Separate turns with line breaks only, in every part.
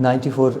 94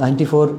94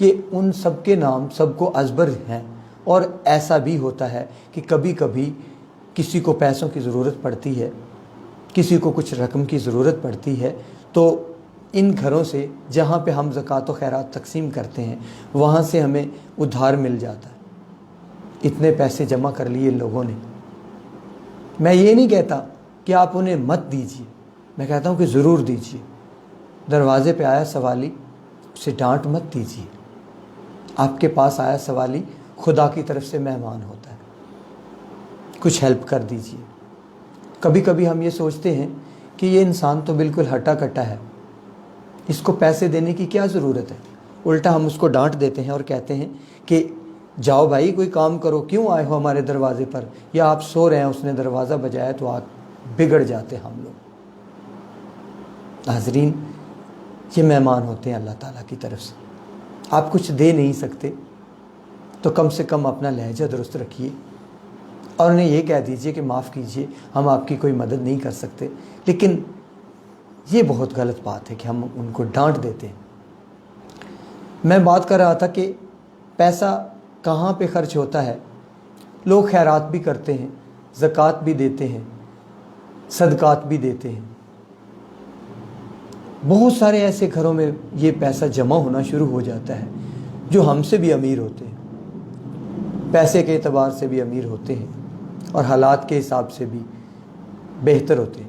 کہ ان سب کے نام سب کو ازبر ہیں، اور ایسا بھی ہوتا ہے کہ کبھی کبھی کسی کو پیسوں کی ضرورت پڑتی ہے، کسی کو کچھ رقم کی ضرورت پڑتی ہے، تو ان گھروں سے جہاں پہ ہم زکوٰۃ و خیرات تقسیم کرتے ہیں وہاں سے ہمیں ادھار مل جاتا ہے۔ اتنے پیسے جمع کر لیے لوگوں نے۔ میں یہ نہیں کہتا کہ آپ انہیں مت دیجیے، میں کہتا ہوں کہ ضرور دیجیے۔ دروازے پہ آیا سوالی، اسے ڈانٹ مت دیجیے۔ آپ کے پاس آیا سوالی خدا کی طرف سے مہمان ہوتا ہے، کچھ ہیلپ کر دیجیے۔ کبھی کبھی ہم یہ سوچتے ہیں کہ یہ انسان تو بالکل ہٹا کٹا ہے، اس کو پیسے دینے کی کیا ضرورت ہے۔ الٹا ہم اس کو ڈانٹ دیتے ہیں اور کہتے ہیں کہ جاؤ بھائی کوئی کام کرو، کیوں آئے ہو ہمارے دروازے پر، یا آپ سو رہے ہیں اس نے دروازہ بجایا تو بگڑ جاتے ہم لوگ۔ ناظرین، یہ مہمان ہوتے ہیں اللہ تعالیٰ کی طرف سے۔ آپ کچھ دے نہیں سکتے تو کم سے کم اپنا لہجہ درست رکھیے اور انہیں یہ کہہ دیجئے کہ معاف کیجئے، ہم آپ کی کوئی مدد نہیں کر سکتے۔ لیکن یہ بہت غلط بات ہے کہ ہم ان کو ڈانٹ دیتے ہیں۔ میں بات کر رہا تھا کہ پیسہ کہاں پہ خرچ ہوتا ہے۔ لوگ خیرات بھی کرتے ہیں، زکوٰۃ بھی دیتے ہیں، صدقات بھی دیتے ہیں۔ بہت سارے ایسے گھروں میں یہ پیسہ جمع ہونا شروع ہو جاتا ہے جو ہم سے بھی امیر ہوتے ہیں، پیسے کے اعتبار سے بھی امیر ہوتے ہیں اور حالات کے حساب سے بھی بہتر ہوتے ہیں۔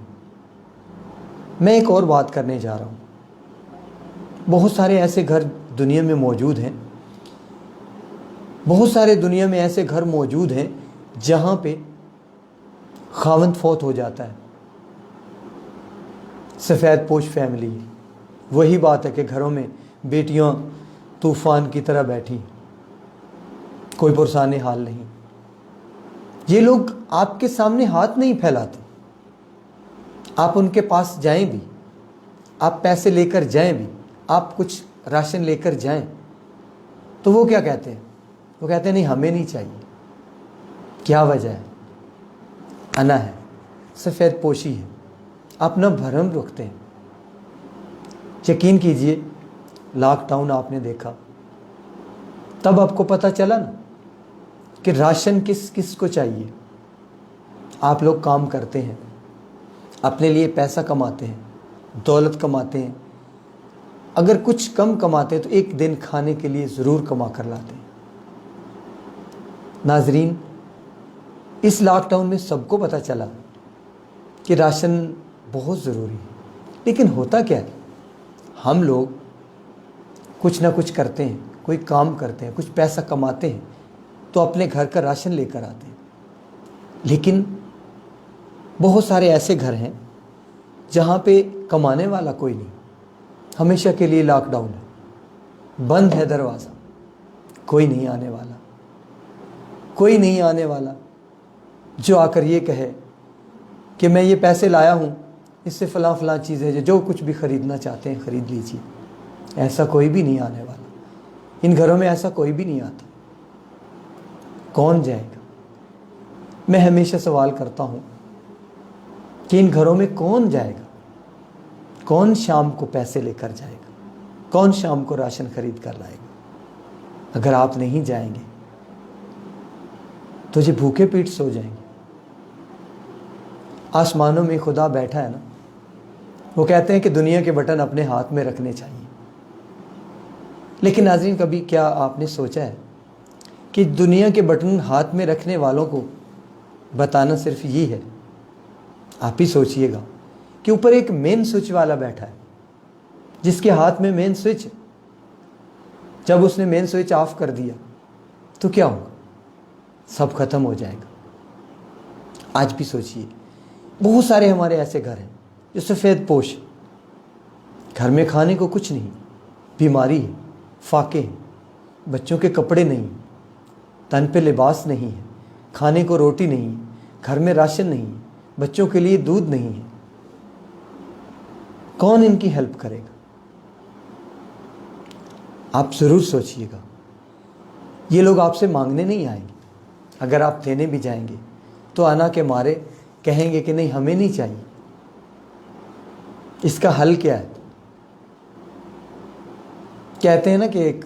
میں ایک اور بات کرنے جا رہا ہوں۔ بہت سارے ایسے گھر دنیا میں موجود ہیں، بہت سارے دنیا میں ایسے گھر موجود ہیں جہاں پہ خاوند فوت ہو جاتا ہے، سفید پوش فیملی۔ وہی بات ہے کہ گھروں میں بیٹیاں طوفان کی طرح بیٹھی، کوئی پرسان حال نہیں۔ یہ لوگ آپ کے سامنے ہاتھ نہیں پھیلاتے، آپ ان کے پاس جائیں بھی، آپ پیسے لے کر جائیں بھی، آپ کچھ راشن لے کر جائیں تو وہ کیا کہتے ہیں؟ وہ کہتے ہیں نہیں ہمیں نہیں چاہیے۔ کیا وجہ ہے؟ انا ہے، سفید پوشی ہے، اپنا بھرم رکھتے ہیں۔ یقین کیجئے لاک ڈاؤن آپ نے دیکھا، تب آپ کو پتہ چلا نا کہ راشن کس کس کو چاہیے۔ آپ لوگ کام کرتے ہیں، اپنے لیے پیسہ کماتے ہیں، دولت کماتے ہیں، اگر کچھ کم کماتے ہیں تو ایک دن کھانے کے لیے ضرور کما کر لاتے ہیں۔ ناظرین، اس لاک ڈاؤن میں سب کو پتہ چلا کہ راشن بہت ضروری ہے، لیکن ہوتا کیا ہے؟ ہم لوگ کچھ نہ کچھ کرتے ہیں، کوئی کام کرتے ہیں، کچھ پیسہ کماتے ہیں تو اپنے گھر کا راشن لے کر آتے ہیں۔ لیکن بہت سارے ایسے گھر ہیں جہاں پہ کمانے والا کوئی نہیں، ہمیشہ کے لیے لاک ڈاؤن ہے، بند ہے دروازہ، کوئی نہیں آنے والا، کوئی نہیں آنے والا جو آ کر یہ کہے کہ میں یہ پیسے لایا ہوں، اس سے فلاں فلاں چیزیں جو کچھ بھی خریدنا چاہتے ہیں خرید لیجیے۔ ایسا کوئی بھی نہیں آنے والا، ان گھروں میں ایسا کوئی بھی نہیں آتا۔ کون جائے گا؟ میں ہمیشہ سوال کرتا ہوں کہ ان گھروں میں کون جائے گا؟ کون شام کو پیسے لے کر جائے گا؟ کون شام کو راشن خرید کر لائے گا؟ اگر آپ نہیں جائیں گے تو یہ بھوکے پیٹ سو جائیں گے۔ آسمانوں میں خدا بیٹھا ہے نا، وہ کہتے ہیں کہ دنیا کے بٹن اپنے ہاتھ میں رکھنے چاہیے۔ لیکن ناظرین، کبھی کیا آپ نے سوچا ہے کہ دنیا کے بٹن ہاتھ میں رکھنے والوں کو بتانا صرف یہ ہے؟ آپ ہی سوچئے گا کہ اوپر ایک مین سوئچ والا بیٹھا ہے جس کے ہاتھ میں مین سوئچ ہے، جب اس نے مین سوئچ آف کر دیا تو کیا ہوگا؟ سب ختم ہو جائے گا۔ آج بھی سوچئے، بہت سارے ہمارے ایسے گھر ہیں جو سفید پوش، گھر میں کھانے کو کچھ نہیں، بیماری ہے، فاقے ہیں، بچوں کے کپڑے نہیں، تن پہ لباس نہیں ہے، کھانے کو روٹی نہیں، گھر میں راشن نہیں، بچوں کے لیے دودھ نہیں ہے۔ کون ان کی ہیلپ کرے گا؟ آپ ضرور سوچئے گا۔ یہ لوگ آپ سے مانگنے نہیں آئیں گے، اگر آپ دینے بھی جائیں گے تو انا کے مارے کہیں گے کہ نہیں ہمیں نہیں چاہیے۔ اس کا حل کیا ہے؟ کہتے ہیں نا کہ ایک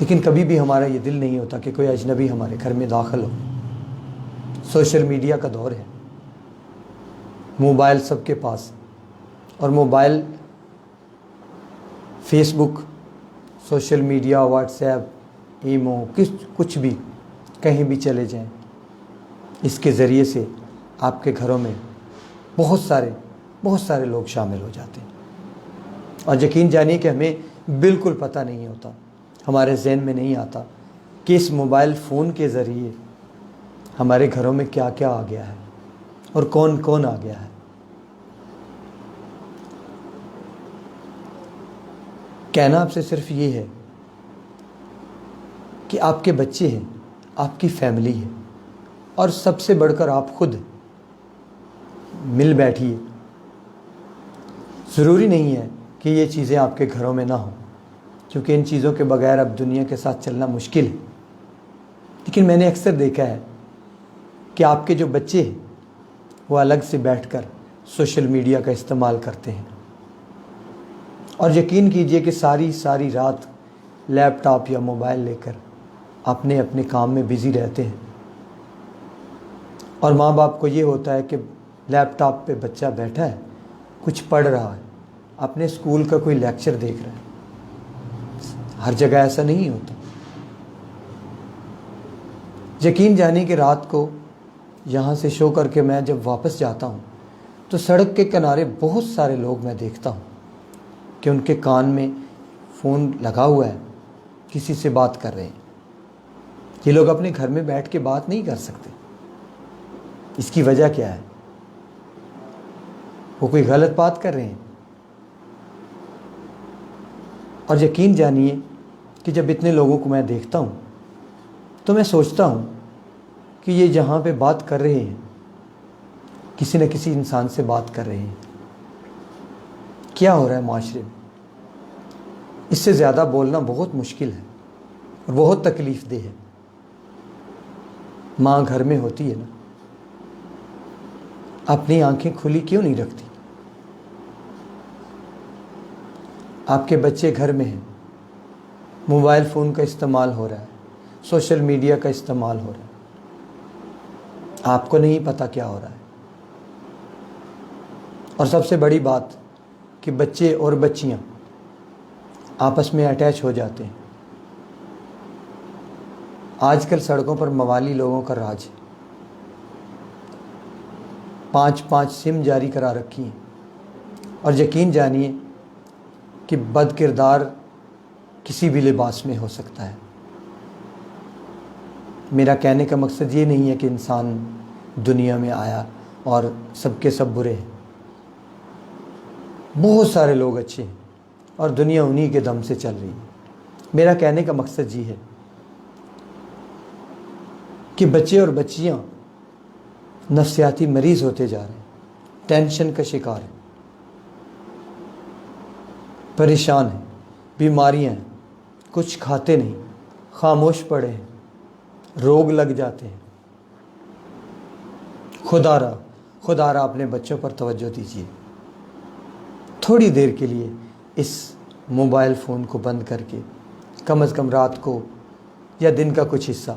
لیکن کبھی بھی ہمارا یہ دل نہیں ہوتا کہ کوئی اجنبی ہمارے گھر میں داخل ہو۔ سوشل میڈیا کا دور ہے، موبائل سب کے پاس، اور mobile, Facebook, social media, WhatsApp, imo, کچھ بھی، کہیں بھی چلے جائیں، اس کے ذریعے سے آپ کے گھروں میں بہت سارے لوگ شامل ہو جاتے ہیں، اور یقین جانیے کہ ہمیں بالکل پتہ نہیں ہوتا، ہمارے ذہن میں نہیں آتا کہ اس موبائل فون کے ذریعے ہمارے گھروں میں کیا کیا آ گیا ہے اور کون کون آ گیا ہے۔ کہنا آپ سے صرف یہ ہے کہ آپ کے بچے ہیں، آپ کی فیملی ہے، اور سب سے بڑھ کر آپ خود مل بیٹھیے۔ ضروری نہیں ہے کہ یہ چیزیں آپ کے گھروں میں نہ ہوں، کیونکہ ان چیزوں کے بغیر اب دنیا کے ساتھ چلنا مشکل ہے، لیکن میں نے اکثر دیکھا ہے کہ آپ کے جو بچے ہیں وہ الگ سے بیٹھ کر سوشل میڈیا کا استعمال کرتے ہیں، اور یقین کیجئے کہ ساری رات لیپ ٹاپ یا موبائل لے کر اپنے کام میں بزی رہتے ہیں، اور ماں باپ کو یہ ہوتا ہے کہ لیپ ٹاپ پہ بچہ بیٹھا ہے، کچھ پڑھ رہا ہے، اپنے اسکول کا کوئی لیکچر دیکھ رہا ہے۔ ہر جگہ ایسا نہیں ہوتا۔ یقین جانیے کہ رات کو یہاں سے شو کر کے میں جب واپس جاتا ہوں تو سڑک کے کنارے بہت سارے لوگ میں دیکھتا ہوں کہ ان کے کان میں فون لگا ہوا ہے، کسی سے بات کر رہے ہیں۔ یہ لوگ اپنے گھر میں بیٹھ کے بات نہیں کر سکتے۔ اس کی وجہ کیا ہے؟ وہ کوئی غلط بات کر رہے ہیں، اور یقین جانیے کہ جب اتنے لوگوں کو میں دیکھتا ہوں تو میں سوچتا ہوں کہ یہ جہاں پہ بات کر رہے ہیں کسی نہ کسی انسان سے بات کر رہے ہیں۔ کیا ہو رہا ہے معاشرے میں؟ اس سے زیادہ بولنا بہت مشکل ہے اور بہت تکلیف دہ ہے۔ ماں گھر میں ہوتی ہے نا، اپنی آنکھیں کھلی کیوں نہیں رکھتی؟ آپ کے بچے گھر میں ہیں، موبائل فون کا استعمال ہو رہا ہے، سوشل میڈیا کا استعمال ہو رہا ہے، آپ کو نہیں پتہ کیا ہو رہا ہے۔ اور سب سے بڑی بات کہ بچے اور بچیاں آپس میں اٹیچ ہو جاتے ہیں۔ آج کل سڑکوں پر موالی لوگوں کا راج ہے، 5 سم جاری کرا رکھی ہیں، اور یقین جانیے کہ بد کردار کسی بھی لباس میں ہو سکتا ہے۔ میرا کہنے کا مقصد یہ نہیں ہے کہ انسان دنیا میں آیا اور سب کے سب برے ہیں، بہت سارے لوگ اچھے ہیں اور دنیا انہی کے دم سے چل رہی ہے۔ میرا کہنے کا مقصد یہ ہے کہ بچے اور بچیاں نفسیاتی مریض ہوتے جا رہے ہیں، ٹینشن کا شکار ہیں، پریشان ہیں، بیماریاں ہیں، کچھ کھاتے نہیں، خاموش پڑے ہیں، روگ لگ جاتے ہیں۔ خدا را اپنے بچوں پر توجہ دیجیے، تھوڑی دیر کے لیے اس موبائل فون کو بند کر کے کم از کم رات کو یا دن کا کچھ حصہ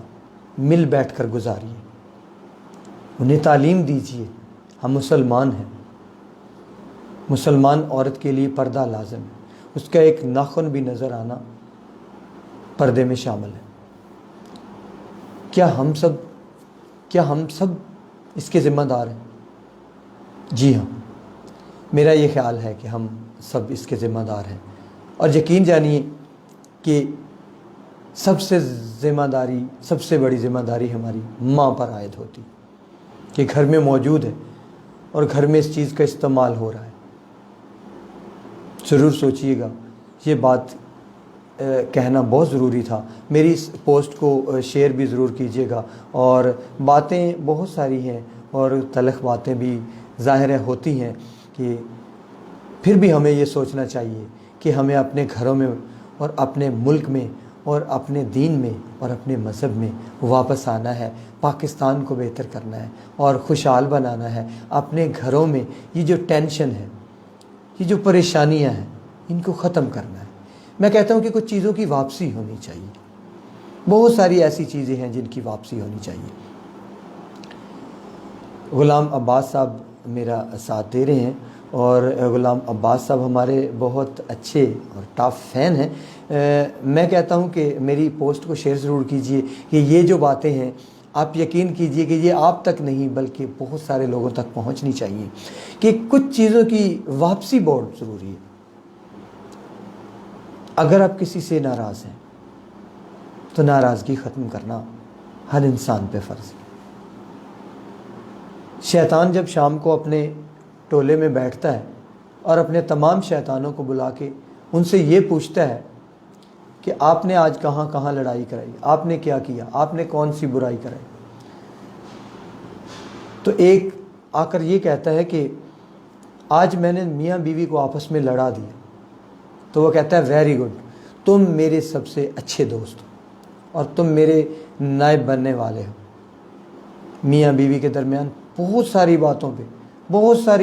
مل بیٹھ کر گزاریے، انہیں تعلیم دیجیے۔ ہم مسلمان ہیں، مسلمان عورت کے لیے پردہ لازم ہے، اس کا ایک ناخن بھی نظر آنا پردے میں شامل ہے۔ کیا ہم سب اس کے ذمہ دار ہیں؟ جی ہاں، میرا یہ خیال ہے کہ ہم سب اس کے ذمہ دار ہیں، اور یقین جانیے کہ سب سے بڑی ذمہ داری ہماری ماں پر عائد ہوتی کہ گھر میں موجود ہے اور گھر میں اس چیز کا استعمال ہو رہا ہے۔ ضرور سوچئے گا، یہ بات کہنا بہت ضروری تھا۔ میری اس پوسٹ کو شیئر بھی ضرور کیجیے گا، اور باتیں بہت ساری ہیں اور تلخ باتیں بھی ظاہر ہوتی ہیں، کہ پھر بھی ہمیں یہ سوچنا چاہیے کہ ہمیں اپنے گھروں میں اور اپنے ملک میں اور اپنے دین میں اور اپنے مذہب میں واپس آنا ہے، پاکستان کو بہتر کرنا ہے اور خوشحال بنانا ہے۔ اپنے گھروں میں یہ جو ٹینشن ہے، یہ جو پریشانیاں ہیں، ان کو ختم کرنا ہے۔ میں کہتا ہوں کہ کچھ چیزوں کی واپسی ہونی چاہیے۔ بہت ساری ایسی چیزیں ہیں جن کی واپسی ہونی چاہیے۔ غلام عباس صاحب میرا ساتھ دے رہے ہیں، اور غلام عباس صاحب ہمارے بہت اچھے اور ٹاپ فین ہیں۔ میں کہتا ہوں کہ میری پوسٹ کو شیئر ضرور کیجئے کہ یہ جو باتیں ہیں آپ یقین کیجئے کہ یہ آپ تک نہیں بلکہ بہت سارے لوگوں تک پہنچنی چاہیے کہ کچھ چیزوں کی واپسی بہت ضروری ہے۔ اگر آپ کسی سے ناراض ہیں تو ناراضگی ختم کرنا ہر انسان پہ فرض ہے۔ شیطان جب شام کو اپنے ٹولے میں بیٹھتا ہے اور اپنے تمام شیطانوں کو بلا کے ان سے یہ پوچھتا ہے کہ آپ نے آج کہاں کہاں لڑائی کرائی، آپ نے کیا کیا، آپ نے کون سی برائی کرائی، تو ایک آ کر یہ کہتا ہے کہ آج میں نے میاں بیوی کو آپس میں لڑا دیا، تو وہ کہتا ہے ویری گڈ، تم میرے سب سے اچھے دوست ہو اور تم میرے نائب بننے والے ہو۔ میاں بیوی کے درمیان بہت ساری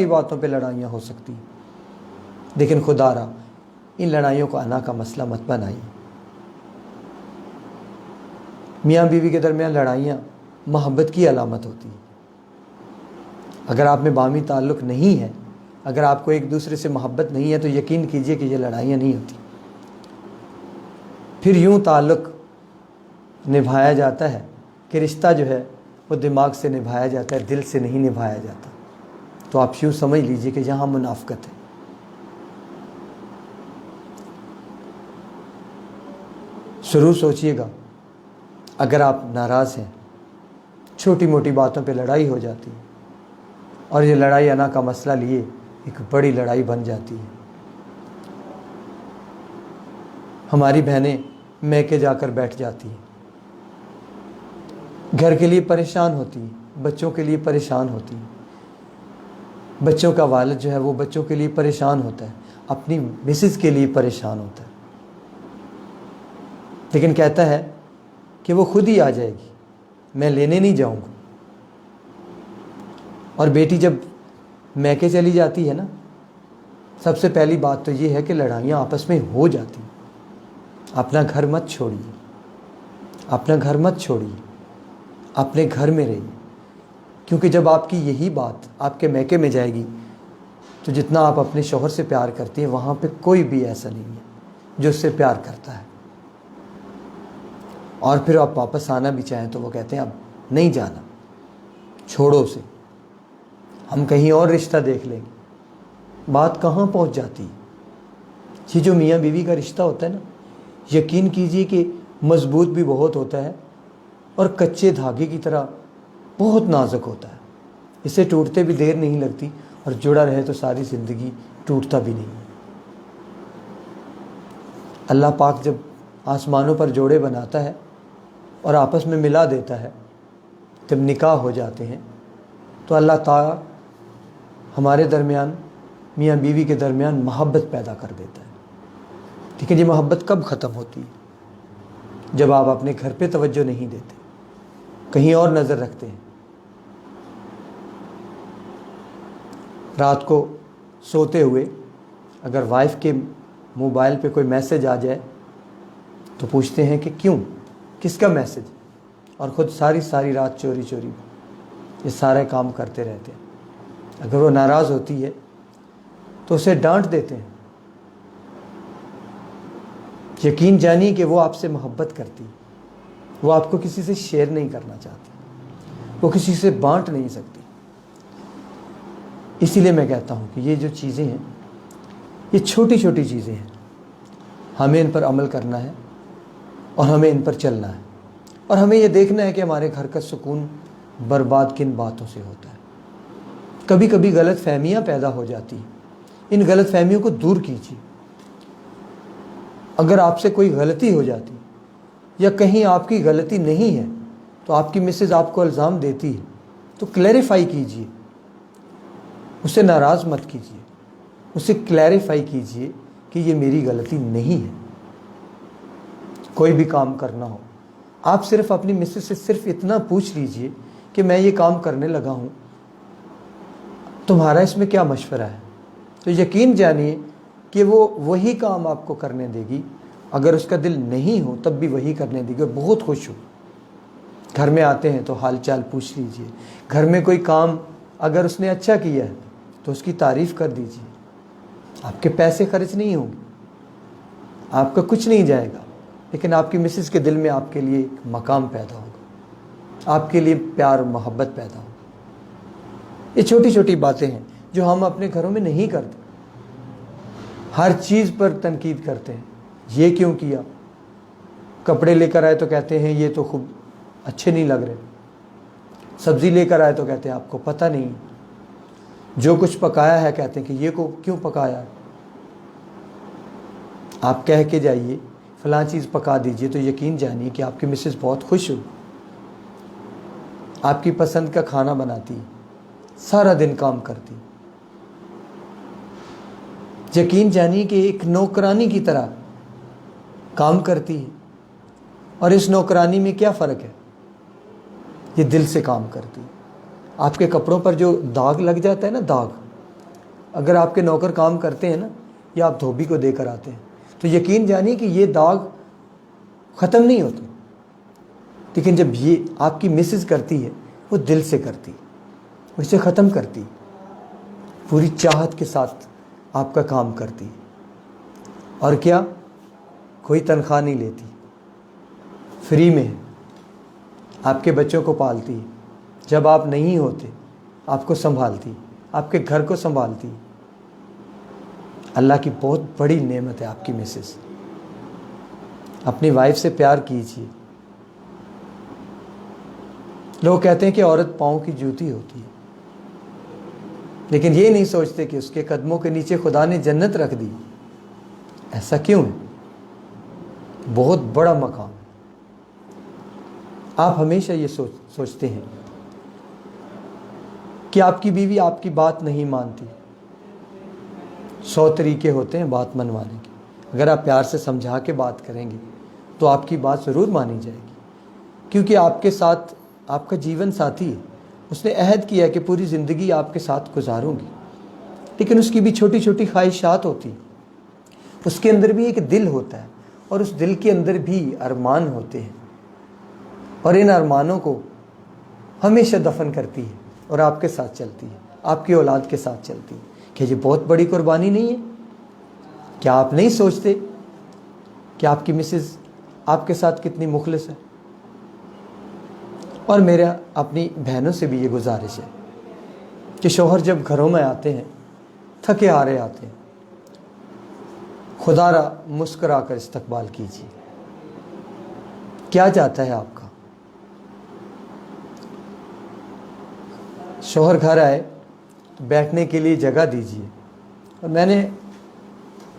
باتوں پہ لڑائیاں ہو سکتی ہیں، لیکن خدا را ان لڑائیوں کو انا کا مسئلہ مت بنائیے۔ میاں بیوی کے درمیان لڑائیاں محبت کی علامت ہوتی ہیں۔ اگر آپ میں باہمی تعلق نہیں ہے، اگر آپ کو ایک دوسرے سے محبت نہیں ہے، تو یقین کیجئے کہ یہ لڑائیاں نہیں ہوتی۔ پھر یوں تعلق نبھایا جاتا ہے کہ رشتہ جو ہے وہ دماغ سے نبھایا جاتا ہے، دل سے نہیں نبھایا جاتا۔ تو آپ یوں سمجھ لیجئے کہ یہاں منافقت ہے۔ ضرور سوچئے گا، اگر آپ ناراض ہیں، چھوٹی موٹی باتوں پہ لڑائی ہو جاتی ہے اور یہ لڑائی انا کا مسئلہ لیے ایک بڑی لڑائی بن جاتی ہے۔ ہماری بہنیں میکے جا کر بیٹھ جاتی ہیں، گھر کے لیے پریشان ہوتی ہیں، بچوں کے لیے پریشان ہوتی ہیں۔ بچوں کا والد جو ہے وہ بچوں کے لیے پریشان ہوتا ہے، اپنی مسز کے لیے پریشان ہوتا ہے، لیکن کہتا ہے کہ وہ خود ہی آ جائے گی، میں لینے نہیں جاؤں گا۔ اور بیٹی جب میکے چلی جاتی ہے نا، سب سے پہلی بات تو یہ ہے کہ لڑائیاں آپس میں ہو جاتی ہیں۔ اپنا گھر مت چھوڑیے، اپنا گھر مت چھوڑیے، اپنے گھر میں رہیے، کیونکہ جب آپ کی یہی بات آپ کے میکے میں جائے گی تو جتنا آپ اپنے شوہر سے پیار کرتے ہیں وہاں پہ کوئی بھی ایسا نہیں ہے جو اس سے پیار کرتا ہے۔ اور پھر آپ واپس آنا بھی چاہیں تو وہ کہتے ہیں اب نہیں جانا، چھوڑو اسے، ہم کہیں اور رشتہ دیکھ لیں گے۔ بات کہاں پہنچ جاتی ہے؟ یہ جو میاں بیوی کا رشتہ ہوتا ہے نا، یقین کیجئے کہ مضبوط بھی بہت ہوتا ہے اور کچے دھاگے کی طرح بہت نازک ہوتا ہے۔ اسے ٹوٹتے بھی دیر نہیں لگتی اور جڑا رہے تو ساری زندگی ٹوٹتا بھی نہیں۔ اللہ پاک جب آسمانوں پر جوڑے بناتا ہے اور آپس میں ملا دیتا ہے، جب نکاح ہو جاتے ہیں تو اللہ تعالیٰ ہمارے درمیان، میاں بیوی کے درمیان محبت پیدا کر دیتا ہے۔ لیکن یہ محبت کب ختم ہوتی ہے؟ جب آپ اپنے گھر پہ توجہ نہیں دیتے، کہیں اور نظر رکھتے ہیں۔ رات کو سوتے ہوئے اگر وائف کے موبائل پہ کوئی میسج آ جائے تو پوچھتے ہیں کہ کیوں، کس کا میسج، اور خود ساری رات چوری یہ سارے کام کرتے رہتے ہیں۔ اگر وہ ناراض ہوتی ہے تو اسے ڈانٹ دیتے ہیں۔ یقین جانیے کہ وہ آپ سے محبت کرتی، وہ آپ کو کسی سے شیئر نہیں کرنا چاہتی، وہ کسی سے بانٹ نہیں سکتی۔ اسی لیے میں کہتا ہوں کہ یہ جو چیزیں ہیں یہ چھوٹی چیزیں ہیں، ہمیں ان پر عمل کرنا ہے اور ہمیں ان پر چلنا ہے، اور ہمیں یہ دیکھنا ہے کہ ہمارے گھر کا سکون برباد کن باتوں سے ہوتا ہے۔ کبھی کبھی غلط فہمیاں پیدا ہو جاتی ہیں، ان غلط فہمیوں کو دور کیجیے۔ اگر آپ سے کوئی غلطی ہو جاتی یا کہیں آپ کی غلطی نہیں ہے تو آپ کی مسز آپ کو الزام دیتی ہے تو کلیریفائی کیجیے، اسے ناراض مت کیجیے، اسے کلیریفائی کیجیے کہ یہ میری غلطی نہیں ہے۔ کوئی بھی کام کرنا ہو، آپ صرف اپنی مسز سے صرف اتنا پوچھ لیجئے کہ میں یہ کام کرنے لگا ہوں، تمہارا اس میں کیا مشورہ ہے؟ تو یقین جانیے کہ وہ وہی کام آپ کو کرنے دے گی اگر اس کا دل نہیں ہو تب بھی وہی کرنے دیجیے، بہت خوش ہو۔ گھر میں آتے ہیں تو حال چال پوچھ لیجئے، گھر میں کوئی کام اگر اس نے اچھا کیا ہے تو اس کی تعریف کر دیجئے۔ آپ کے پیسے خرچ نہیں ہوں گے، آپ کا کچھ نہیں جائے گا، لیکن آپ کی مسز کے دل میں آپ کے لیے ایک مقام پیدا ہوگا، آپ کے لیے پیار و محبت پیدا ہوگا۔ یہ چھوٹی چھوٹی باتیں ہیں جو ہم اپنے گھروں میں نہیں کرتے، ہر چیز پر تنقید کرتے ہیں، یہ کیوں کیا؟ کپڑے لے کر آئے تو کہتے ہیں یہ تو خوب اچھے نہیں لگ رہے، سبزی لے کر آئے تو کہتے ہیں آپ کو پتہ نہیں، جو کچھ پکایا ہے کہتے ہیں کہ یہ کو کیوں پکایا ہے؟ آپ کہہ کے جائیے فلاں چیز پکا دیجئے تو یقین جانیے کہ آپ کی مسز بہت خوش ہو، آپ کی پسند کا کھانا بناتی، سارا دن کام کرتی، یقین جانیے کہ ایک نوکرانی کی طرح کام کرتی ہے۔ اور اس نوکرانی میں کیا فرق ہے؟ یہ دل سے کام کرتی ہے۔ آپ کے کپڑوں پر جو داغ لگ جاتا ہے نا، داغ، اگر آپ کے نوکر کام کرتے ہیں نا یا آپ دھوبی کو دے کر آتے ہیں تو یقین جانیے کہ یہ داغ ختم نہیں ہوتے، لیکن جب یہ آپ کی مسز کرتی ہے وہ دل سے کرتی، وہ اسے ختم کرتی، پوری چاہت کے ساتھ آپ کا کام کرتی، اور کیا کوئی تنخواہ نہیں لیتی، فری میں آپ کے بچوں کو پالتی، جب آپ نہیں ہوتے آپ کو سنبھالتی، آپ کے گھر کو سنبھالتی۔ اللہ کی بہت بڑی نعمت ہے آپ کی مسز۔ اپنی وائف سے پیار کیجیے۔ لوگ کہتے ہیں کہ عورت پاؤں کی جوتی ہوتی ہے، لیکن یہ نہیں سوچتے کہ اس کے قدموں کے نیچے خدا نے جنت رکھ دی۔ ایسا کیوں ہے؟ بہت بڑا مقام۔ آپ ہمیشہ یہ سوچتے ہیں کہ آپ کی بیوی آپ کی بات نہیں مانتی۔ 100 طریقے ہوتے ہیں بات منوانے کے، اگر آپ پیار سے سمجھا کے بات کریں گے تو آپ کی بات ضرور مانی جائے گی، کیونکہ آپ کے ساتھ آپ کا جیون ساتھی ہے، اس نے عہد کیا کہ پوری زندگی آپ کے ساتھ گزاروں گی، لیکن اس کی بھی چھوٹی چھوٹی خواہشات ہوتی ہیں، اس کے اندر بھی ایک دل ہوتا ہے، اور اس دل کے اندر بھی ارمان ہوتے ہیں، اور ان ارمانوں کو ہمیشہ دفن کرتی ہے اور آپ کے ساتھ چلتی ہے، آپ کی اولاد کے ساتھ چلتی ہے۔ کہ یہ بہت بڑی قربانی نہیں ہے؟ کیا آپ نہیں سوچتے کہ آپ کی مسز آپ کے ساتھ کتنی مخلص ہے؟ اور میرا اپنی بہنوں سے بھی یہ گزارش ہے کہ شوہر جب گھروں میں آتے ہیں تھکے ہارے آتے ہیں، خدا را مسکرا کر استقبال کیجیے۔ کیا چاہتا ہے آپ کا؟ شوہر گھر آئے تو بیٹھنے کے لیے جگہ دیجیے۔ اور میں نے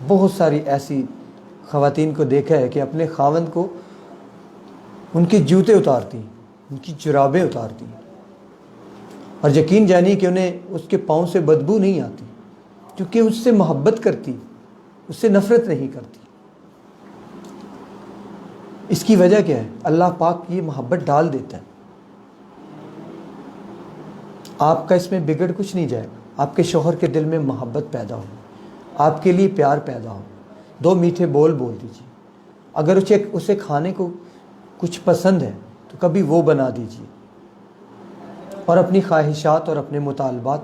بہت ساری ایسی خواتین کو دیکھا ہے کہ اپنے خاوند کو ان کے جوتے اتارتی، ان کی جرابیں اتارتی، اور یقین جانیے کہ انہیں اس کے پاؤں سے بدبو نہیں آتی، کیونکہ اس سے محبت کرتی، اس سے نفرت نہیں کرتی۔ اس کی وجہ کیا ہے؟ اللہ پاک یہ محبت ڈال دیتا ہے۔ آپ کا اس میں بگڑ کچھ نہیں جائے گا۔ آپ کے شوہر کے دل میں محبت پیدا ہو، آپ کے لیے پیار پیدا ہو، 2 میٹھے بول دیجیے۔ اگر اسے کھانے کو کچھ پسند ہے تو کبھی وہ بنا دیجیے، اور اپنی خواہشات اور اپنے مطالبات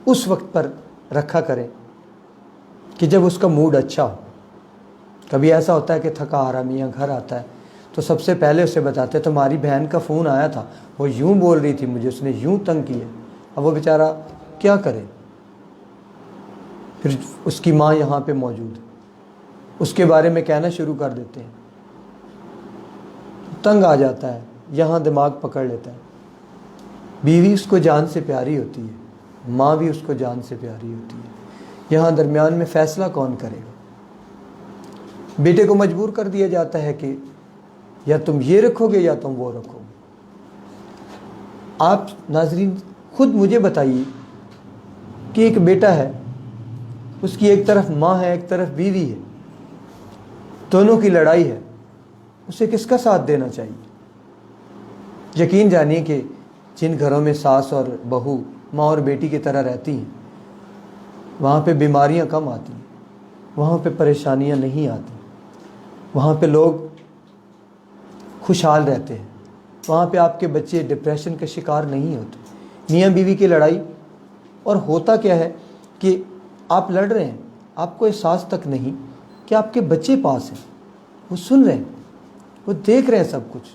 اس وقت پر رکھا کریں کہ جب اس کا موڈ اچھا ہو۔ کبھی ایسا ہوتا ہے کہ تھکا ہارا میاں گھر آتا ہے تو سب سے پہلے اسے بتاتے ہیں تمہاری بہن کا فون آیا تھا، وہ یوں بول رہی تھی مجھے، اس نے یوں تنگ کیا۔ اب وہ بیچارہ کیا کرے؟ پھر اس کی ماں یہاں پہ موجود ہے، اس کے بارے میں کہنا شروع کر دیتے ہیں، تنگ آ جاتا ہے، یہاں دماغ پکڑ لیتا ہے۔ بیوی اس کو جان سے پیاری ہوتی ہے، ماں بھی اس کو جان سے پیاری ہوتی ہے، یہاں درمیان میں فیصلہ کون کرے گا؟ بیٹے کو مجبور کر دیا جاتا ہے کہ یا تم یہ رکھو گے یا تم وہ رکھو گے۔ آپ ناظرین خود مجھے بتائیے کہ ایک بیٹا ہے، اس کی ایک طرف ماں ہے ایک طرف بیوی ہے، دونوں کی لڑائی ہے، اسے کس کا ساتھ دینا چاہیے؟ یقین جانیے کہ جن گھروں میں ساس اور بہو ماں اور بیٹی کی طرح رہتی ہیں وہاں پہ بیماریاں کم آتی ہیں، وہاں پہ پریشانیاں نہیں آتی۔ وہاں پہ لوگ خوشحال رہتے ہیں، وہاں پہ آپ کے بچے ڈپریشن کا شکار نہیں ہوتے۔ میاں بیوی کی لڑائی، اور ہوتا کیا ہے کہ آپ لڑ رہے ہیں، آپ کو احساس تک نہیں کہ آپ کے بچے پاس ہیں، وہ سن رہے ہیں، وہ دیکھ رہے ہیں سب کچھ،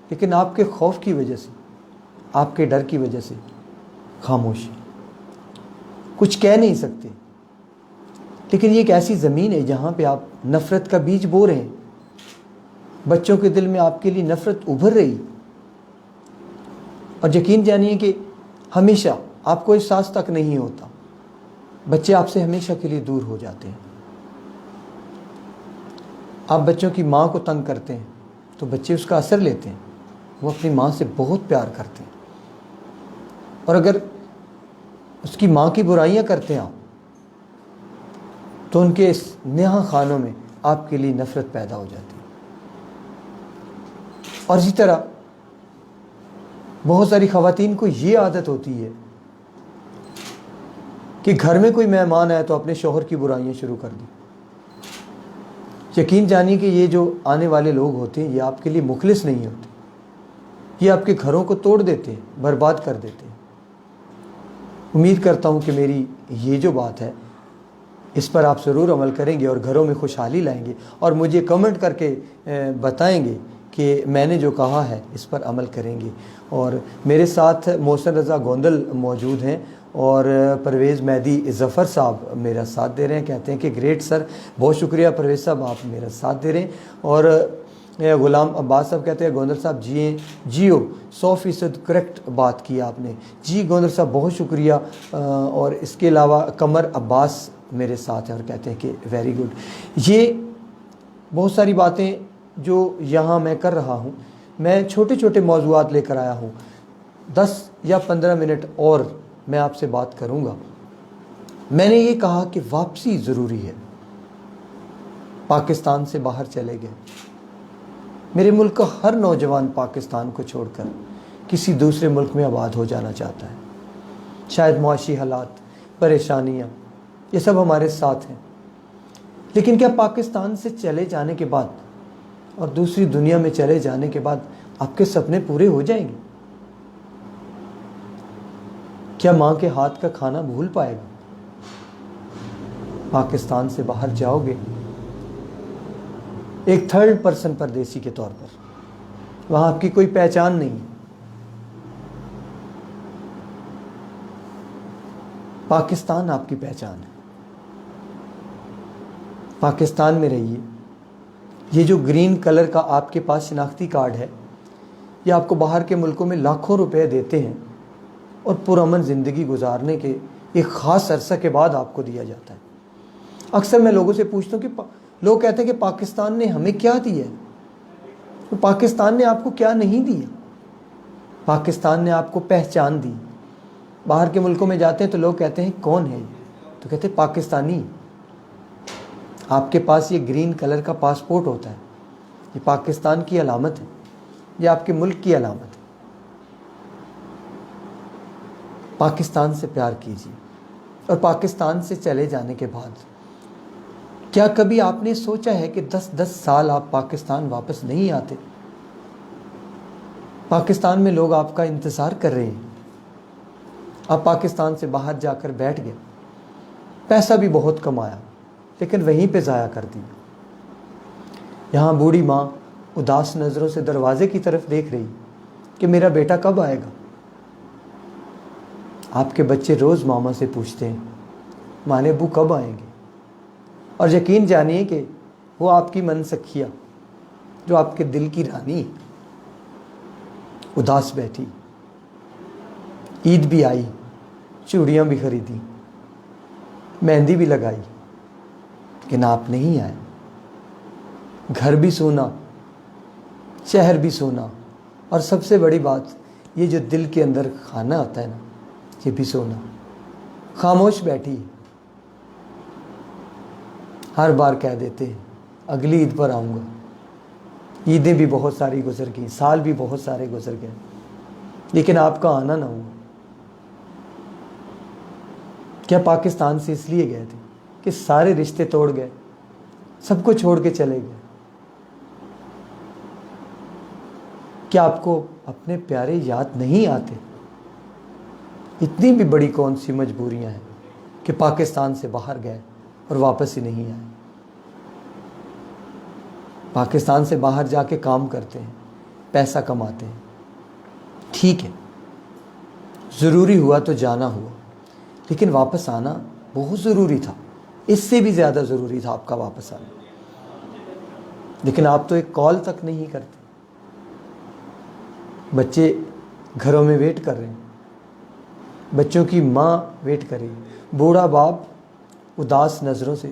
لیکن آپ کے خوف کی وجہ سے، آپ کے ڈر کی وجہ سے خاموشی، کچھ کہہ نہیں سکتے۔ لیکن یہ ایک ایسی زمین ہے جہاں پہ آپ نفرت کا بیج بو رہے ہیں، بچوں کے دل میں آپ کے لیے نفرت ابھر رہی، اور یقین جانیے کہ ہمیشہ آپ کو احساس تک نہیں ہوتا، بچے آپ سے ہمیشہ کے لیے دور ہو جاتے ہیں۔ آپ بچوں کی ماں کو تنگ کرتے ہیں تو بچے اس کا اثر لیتے ہیں، وہ اپنی ماں سے بہت پیار کرتے ہیں، اور اگر اس کی ماں کی برائیاں کرتے ہیں آپ، تو ان کے اس نہاں خانوں میں آپ کے لیے نفرت پیدا ہو جاتی ہے۔ اور اسی طرح بہت ساری خواتین کو یہ عادت ہوتی ہے کہ گھر میں کوئی مہمان آئے تو اپنے شوہر کی برائیاں شروع کر دیں۔ یقین جانیے کہ یہ جو آنے والے لوگ ہوتے ہیں یہ آپ کے لیے مخلص نہیں ہوتے، یہ آپ کے گھروں کو توڑ دیتے ہیں، برباد کر دیتے ہیں۔ امید کرتا ہوں کہ میری یہ جو بات ہے اس پر آپ ضرور عمل کریں گے اور گھروں میں خوشحالی لائیں گے، اور مجھے کمنٹ کر کے بتائیں گے کہ میں نے جو کہا ہے اس پر عمل کریں گے۔ اور میرے ساتھ محسن رضا گوندل موجود ہیں، اور پرویز مہدی ظفر صاحب میرا ساتھ دے رہے ہیں، کہتے ہیں کہ گریٹ سر، بہت شکریہ پرویز صاحب، آپ میرا ساتھ دے رہے ہیں۔ اور غلام عباس صاحب کہتے ہیں گوندل صاحب جیو 100% کریکٹ بات کی آپ نے، جی گوندل صاحب بہت شکریہ۔ اور اس کے علاوہ قمر عباس میرے ساتھ ہیں اور کہتے ہیں کہ ویری گڈ۔ یہ بہت ساری باتیں جو یہاں میں کر رہا ہوں، میں چھوٹے چھوٹے موضوعات لے کر آیا ہوں، 10 یا 15 منٹ اور میں آپ سے بات کروں گا۔ میں نے یہ کہا کہ واپسی ضروری ہے، پاکستان سے باہر چلے گئے، میرے ملک کا ہر نوجوان پاکستان کو چھوڑ کر کسی دوسرے ملک میں آباد ہو جانا چاہتا ہے، شاید معاشی حالات، پریشانیاں، یہ سب ہمارے ساتھ ہیں، لیکن کیا پاکستان سے چلے جانے کے بعد اور دوسری دنیا میں چلے جانے کے بعد آپ کے سپنے پورے ہو جائیں گے؟ کیا ماں کے ہاتھ کا کھانا بھول پائے گا؟ پاکستان سے باہر جاؤ گے ایک تھرڈ پرسن پردیسی کے طور پر، وہاں آپ کی کوئی پہچان نہیں، پاکستان آپ کی پہچان ہے۔ پاکستان میں رہیے۔ یہ جو گرین کلر کا آپ کے پاس شناختی کارڈ ہے، یہ آپ کو باہر کے ملکوں میں لاکھوں روپے دیتے ہیں اور پرامن زندگی گزارنے کے ایک خاص عرصہ کے بعد آپ کو دیا جاتا ہے۔ اکثر میں لوگوں سے پوچھتا ہوں کہ لوگ کہتے ہیں کہ پاکستان نے ہمیں کیا دیا ہے؟ تو پاکستان نے آپ کو کیا نہیں دیا؟ پاکستان نے آپ کو پہچان دی۔ باہر کے ملکوں میں جاتے ہیں تو لوگ کہتے ہیں کون ہے یہ؟ تو کہتے ہیں پاکستانی۔ آپ کے پاس یہ گرین کلر کا پاسپورٹ ہوتا ہے، یہ پاکستان کی علامت ہے، یہ آپ کے ملک کی علامت ہے۔ پاکستان سے پیار کیجیے، اور پاکستان سے چلے جانے کے بعد کیا کبھی آپ نے سوچا ہے کہ 10 سال آپ پاکستان واپس نہیں آتے؟ پاکستان میں لوگ آپ کا انتظار کر رہے ہیں، آپ پاکستان سے باہر جا کر بیٹھ گئے، پیسہ بھی بہت کمایا لیکن وہیں پہ ضائع کر دیا۔ یہاں بوڑھی ماں اداس نظروں سے دروازے کی طرف دیکھ رہی کہ میرا بیٹا کب آئے گا۔ آپ کے بچے روز ماما سے پوچھتے ہیں ماں ابو کب آئیں گے، اور یقین جانیے کہ وہ آپ کی من سکھیا، جو آپ کے دل کی رانی اداس بیٹھی۔ عید بھی آئی، چوڑیاں بھی خریدی، مہندی بھی لگائی، لیکن آپ نہیں آئے۔ گھر بھی سونا، شہر بھی سونا، اور سب سے بڑی بات یہ جو دل کے اندر کھانا ہوتا ہے نا، یہ بھی سونا۔ خاموش بیٹھی، ہر بار کہہ دیتے ہیں اگلی عید پر آؤں گا۔ عیدیں بھی بہت ساری گزر گئیں، سال بھی بہت سارے گزر گئے، لیکن آپ کا آنا نہ ہوا۔ کیا پاکستان سے اس لیے گئے تھے کہ سارے رشتے توڑ گئے، سب کو چھوڑ کے چلے گئے؟ کیا آپ کو اپنے پیارے یاد نہیں آتے؟ اتنی بھی بڑی کون سی مجبوریاں ہیں کہ پاکستان سے باہر گئے اور واپس ہی نہیں آئے؟ پاکستان سے باہر جا کے کام کرتے ہیں، پیسہ کماتے ہیں، ٹھیک ہے، ضروری ہوا تو جانا ہوا، لیکن واپس آنا بہت ضروری تھا، اس سے بھی زیادہ ضروری تھا آپ کا واپس آنا۔ لیکن آپ تو ایک کال تک نہیں کرتے۔ بچے گھروں میں ویٹ کر رہے ہیں، بچوں کی ماں ویٹ کر رہی ہے، بوڑھا باپ اداس نظروں سے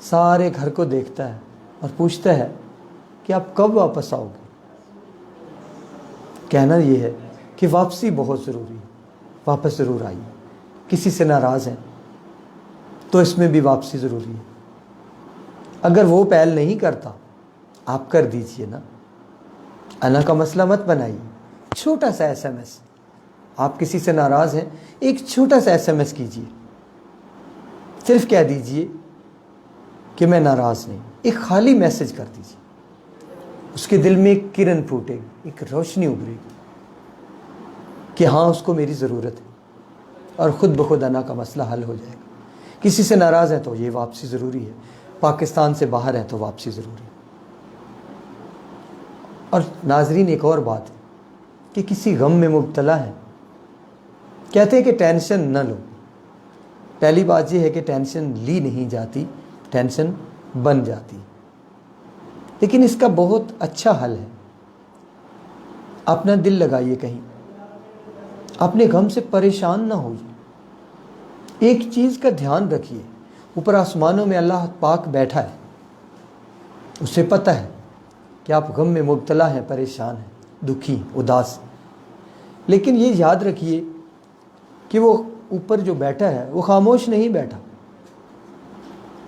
سارے گھر کو دیکھتا ہے اور پوچھتا ہے کہ آپ کب واپس آؤ گے؟ کہنا یہ ہے کہ واپسی بہت ضروری ہے، واپس ضرور آئیے۔ کسی سے ناراض ہیں تو اس میں بھی واپسی ضروری ہے۔ اگر وہ پہل نہیں کرتا آپ کر دیجئے نا، انا کا مسئلہ مت بنائیے۔ چھوٹا سا ایس ایم ایس، آپ کسی سے ناراض ہیں، ایک چھوٹا سا ایس ایم ایس کیجئے، صرف کہہ دیجئے کہ میں ناراض نہیں، ایک خالی میسج کر دیجئے، اس کے دل میں ایک کرن پھوٹے گی، ایک روشنی ابھرے گی کہ ہاں اس کو میری ضرورت ہے، اور خود بخود انا کا مسئلہ حل ہو جائے گا۔ کسی سے ناراض ہے تو یہ واپسی ضروری ہے، پاکستان سے باہر ہے تو واپسی ضروری ہے۔ اور ناظرین ایک اور بات ہے کہ کسی غم میں مبتلا ہے، کہتے ہیں کہ ٹینشن نہ لو۔ پہلی بات یہ ہے کہ ٹینشن لی نہیں جاتی، ٹینشن بن جاتی، لیکن اس کا بہت اچھا حل ہے۔ اپنا دل لگائیے کہیں، اپنے غم سے پریشان نہ ہوئیے۔ ایک چیز کا دھیان رکھیے، اوپر آسمانوں میں اللہ پاک بیٹھا ہے، اسے پتہ ہے کہ آپ غم میں مبتلا ہیں، پریشان ہیں، دکھی، اداس، لیکن یہ یاد رکھیے کہ وہ اوپر جو بیٹھا ہے وہ خاموش نہیں بیٹھا،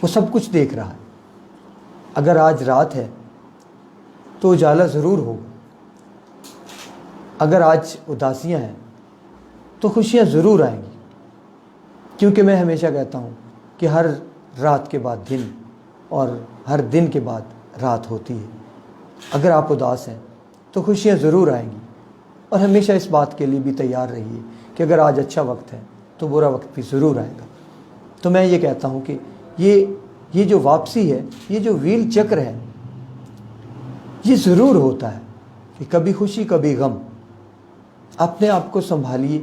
وہ سب کچھ دیکھ رہا ہے۔ اگر آج رات ہے تو اجالا ضرور ہوگا، اگر آج اداسیاں ہیں تو خوشیاں ضرور آئیں گی، کیونکہ میں ہمیشہ کہتا ہوں کہ ہر رات کے بعد دن اور ہر دن کے بعد رات ہوتی ہے۔ اگر آپ اداس ہیں تو خوشیاں ضرور آئیں گی، اور ہمیشہ اس بات کے لیے بھی تیار رہیے کہ اگر آج اچھا وقت ہے تو برا وقت بھی ضرور آئے گا۔ تو میں یہ کہتا ہوں کہ یہ جو واپسی ہے، یہ جو ویل چکر ہے، یہ ضرور ہوتا ہے کہ کبھی خوشی کبھی غم۔ اپنے آپ کو سنبھالیے،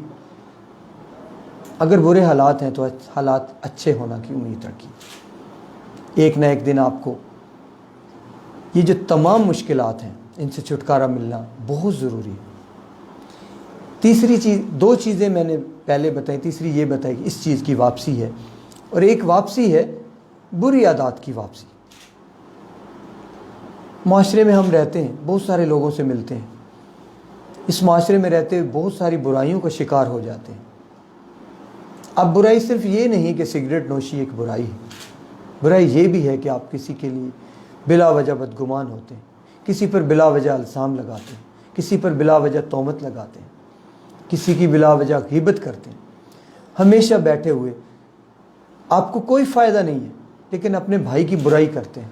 اگر برے حالات ہیں تو حالات اچھے ہونا کی امید رکھیے۔ ایک نہ ایک دن آپ کو یہ جو تمام مشکلات ہیں ان سے چھٹکارا ملنا بہت ضروری ہے۔ تیسری چیز، دو چیزیں میں نے پہلے بتائی، تیسری یہ بتائی کہ اس چیز کی واپسی ہے، اور ایک واپسی ہے بری عادات کی واپسی۔ معاشرے میں ہم رہتے ہیں، بہت سارے لوگوں سے ملتے ہیں، اس معاشرے میں رہتے ہوئے بہت ساری برائیوں کا شکار ہو جاتے ہیں۔ اب برائی صرف یہ نہیں کہ سگریٹ نوشی ایک برائی ہے، برائی یہ بھی ہے کہ آپ کسی کے لیے بلا وجہ بدگمان ہوتے ہیں، کسی پر بلا وجہ الزام لگاتے ہیں، کسی پر بلا وجہ تہمت لگاتے ہیں، کسی کی بلا وجہ غیبت کرتے ہیں، ہمیشہ بیٹھے ہوئے، آپ کو کوئی فائدہ نہیں ہے لیکن اپنے بھائی کی برائی کرتے ہیں۔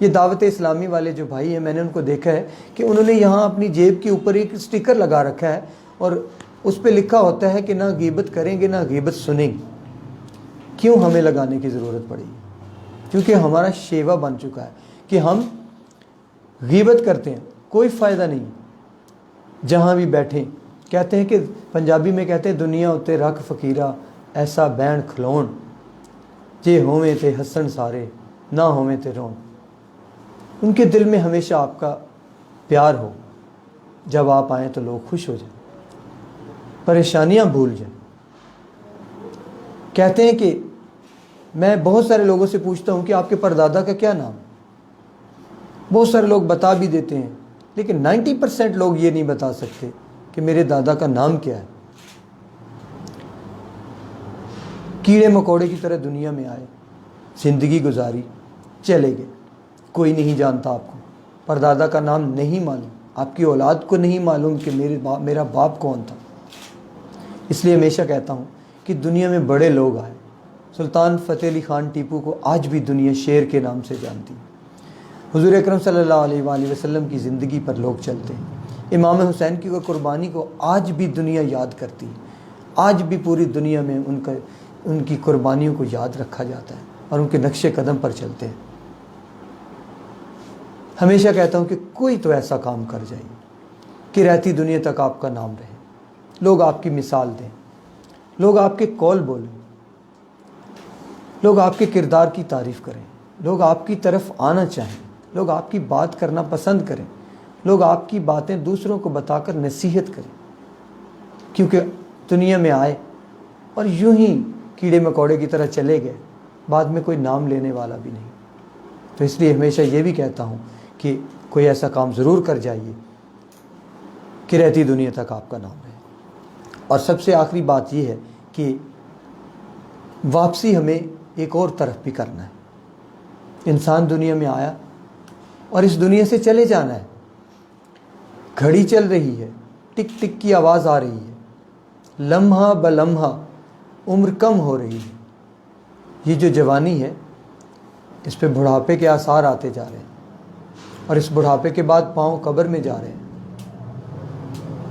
یہ دعوت اسلامی والے جو بھائی ہیں، میں نے ان کو دیکھا ہے کہ انہوں نے یہاں اپنی جیب کے اوپر ایک سٹیکر لگا رکھا ہے، اور اس پہ لکھا ہوتا ہے کہ نہ غیبت کریں گے نہ غیبت سنیں گے۔ کیوں ہمیں لگانے کی ضرورت پڑی؟ کیونکہ ہمارا شیوا بن چکا ہے کہ ہم غیبت کرتے ہیں، کوئی فائدہ نہیں۔ جہاں بھی بیٹھیں، کہتے ہیں کہ پنجابی میں کہتے ہیں دنیا اتے رکھ فقیرہ ایسا بین کھلون، جے ہوویں تے ہسن سارے نہ ہوویں تے رون۔ ان کے دل میں ہمیشہ آپ کا پیار ہو، جب آپ آئیں تو لوگ خوش ہو جائیں، پریشانیاں بھول جائیں۔ کہتے ہیں کہ میں بہت سارے لوگوں سے پوچھتا ہوں کہ آپ کے پردادا کا کیا نام؟ بہت سارے لوگ بتا بھی دیتے ہیں، لیکن 90% لوگ یہ نہیں بتا سکتے کہ میرے دادا کا نام کیا ہے۔ کیڑے مکوڑے کی طرح دنیا میں آئے، زندگی گزاری، چلے گئے، کوئی نہیں جانتا آپ کو، پردادا کا نام نہیں معلوم، آپ کی اولاد کو نہیں معلوم کہ میرا باپ کون تھا۔ اس لیے ہمیشہ کہتا ہوں کہ دنیا میں بڑے لوگ آئے، سلطان فتح علی خان ٹیپو کو آج بھی دنیا شیر کے نام سے جانتی ہے، حضور اکرم صلی اللہ علیہ وآلہ وسلم کی زندگی پر لوگ چلتے ہیں، امام حسین کی قربانی کو آج بھی دنیا یاد کرتی ہے، آج بھی پوری دنیا میں ان کی قربانیوں کو یاد رکھا جاتا ہے اور ان کے نقش قدم پر چلتے ہیں۔ ہمیشہ کہتا ہوں کہ کوئی تو ایسا کام کر جائیے کہ رہتی دنیا تک آپ کا نام رہے، لوگ آپ کی مثال دیں، لوگ آپ کے قول بولیں، لوگ آپ کے کردار کی تعریف کریں، لوگ آپ کی طرف آنا چاہیں، لوگ آپ کی بات کرنا پسند کریں، لوگ آپ کی باتیں دوسروں کو بتا کر نصیحت کریں، کیونکہ دنیا میں آئے اور یوں ہی کیڑے مکوڑے کی طرح چلے گئے، بعد میں کوئی نام لینے والا بھی نہیں۔ تو اس لیے ہمیشہ یہ بھی کہتا ہوں کہ کوئی ایسا کام ضرور کر جائیے کہ رہتی دنیا تک آپ کا نام رہے۔ اور سب سے آخری بات یہ ہے کہ واپسی ہمیں ایک اور طرف بھی کرنا ہے۔ انسان دنیا میں آیا اور اس دنیا سے چلے جانا ہے، گھڑی چل رہی ہے، ٹک ٹک کی آواز آ رہی ہے، لمحہ بلمحہ عمر کم ہو رہی ہے۔ یہ جو جوانی ہے اس پہ بڑھاپے کے آثار آتے جا رہے ہیں، اور اس بڑھاپے کے بعد پاؤں قبر میں جا رہے ہیں۔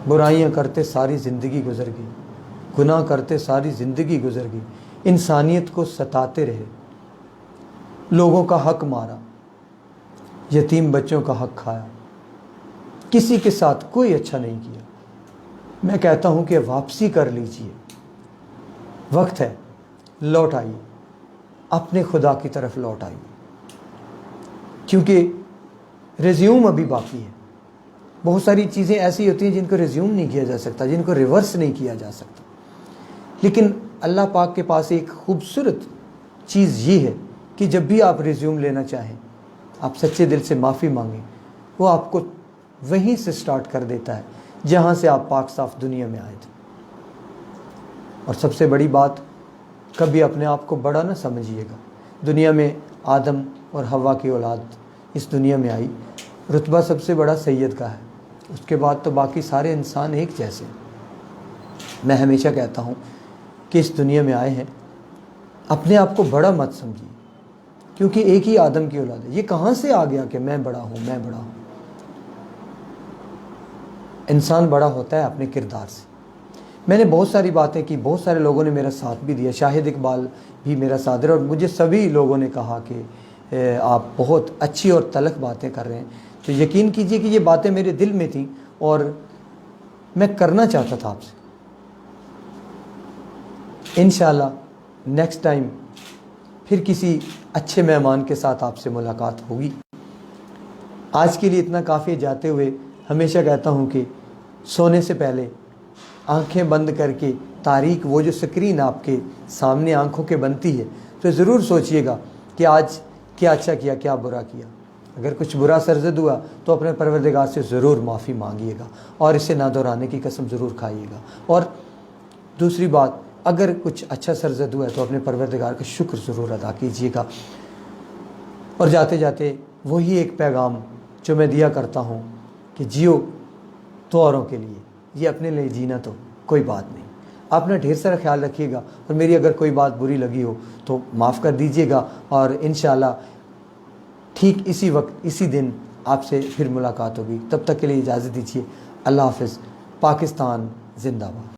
برائیاں کرتے ساری زندگی گزر گئی، گناہ کرتے ساری زندگی گزر گئی، انسانیت کو ستاتے رہے، لوگوں کا حق مارا، یتیم بچوں کا حق کھایا، کسی کے ساتھ کوئی اچھا نہیں کیا۔ میں کہتا ہوں کہ واپسی کر لیجئے، وقت ہے، لوٹ آئیے، اپنے خدا کی طرف لوٹ آئیے، کیونکہ ریزیوم ابھی باقی ہے۔ بہت ساری چیزیں ایسی ہوتی ہیں جن کو ریزیوم نہیں کیا جا سکتا، جن کو ریورس نہیں کیا جا سکتا، لیکن اللہ پاک کے پاس ایک خوبصورت چیز یہ ہے کہ جب بھی آپ ریزیوم لینا چاہیں، آپ سچے دل سے معافی مانگیں، وہ آپ کو وہیں سے سٹارٹ کر دیتا ہے جہاں سے آپ پاک صاف دنیا میں آئے تھے۔ اور سب سے بڑی بات، کبھی اپنے آپ کو بڑا نہ سمجھیے گا۔ دنیا میں آدم اور حوا کی اولاد اس دنیا میں آئی، رتبہ سب سے بڑا سید کا ہے، اس کے بعد تو باقی سارے انسان ایک جیسے ہیں۔ میں ہمیشہ کہتا ہوں کہ اس دنیا میں آئے ہیں، اپنے آپ کو بڑا مت سمجھیے، کیونکہ ایک ہی آدم کی اولاد ہے۔ یہ کہاں سے آ گیا کہ میں بڑا ہوں، میں بڑا ہوں؟ انسان بڑا ہوتا ہے اپنے کردار سے۔ میں نے بہت ساری باتیں کی، بہت سارے لوگوں نے میرا ساتھ بھی دیا، شاہد اقبال بھی میرا ساتھ دیا، اور مجھے سبھی لوگوں نے کہا کہ آپ بہت اچھی اور تلخ باتیں کر رہے ہیں۔ تو یقین کیجئے کہ یہ باتیں میرے دل میں تھیں اور میں کرنا چاہتا تھا آپ سے۔ انشاءاللہ نیکسٹ ٹائم پھر کسی اچھے مہمان کے ساتھ آپ سے ملاقات ہوگی۔ آج کے لیے اتنا کافی، جاتے ہوئے ہمیشہ کہتا ہوں کہ سونے سے پہلے آنکھیں بند کر کے تاریک وہ جو سکرین آپ کے سامنے آنکھوں کے بنتی ہے، تو ضرور سوچئے گا کہ آج کیا اچھا کیا، کیا برا کیا۔ اگر کچھ برا سرزد ہوا تو اپنے پروردگار سے ضرور معافی مانگیے گا اور اسے نہ دہرانے کی قسم ضرور کھائیے گا۔ اور دوسری بات، اگر کچھ اچھا سرزد ہوا ہے تو اپنے پروردگار کا شکر ضرور ادا کیجیے گا۔ اور جاتے جاتے وہی ایک پیغام جو میں دیا کرتا ہوں کہ جیو تو اوروں کے لیے، یہ اپنے لیے جینا تو کوئی بات نہیں۔ اپنا ڈھیر سارا خیال رکھیے گا، اور میری اگر کوئی بات بری لگی ہو تو معاف کر دیجیے گا، اور انشاءاللہ ٹھیک اسی وقت اسی دن آپ سے پھر ملاقات ہوگی۔ تب تک کے لیے اجازت دیجیے۔ اللہ حافظ۔ پاکستان زندہ باد۔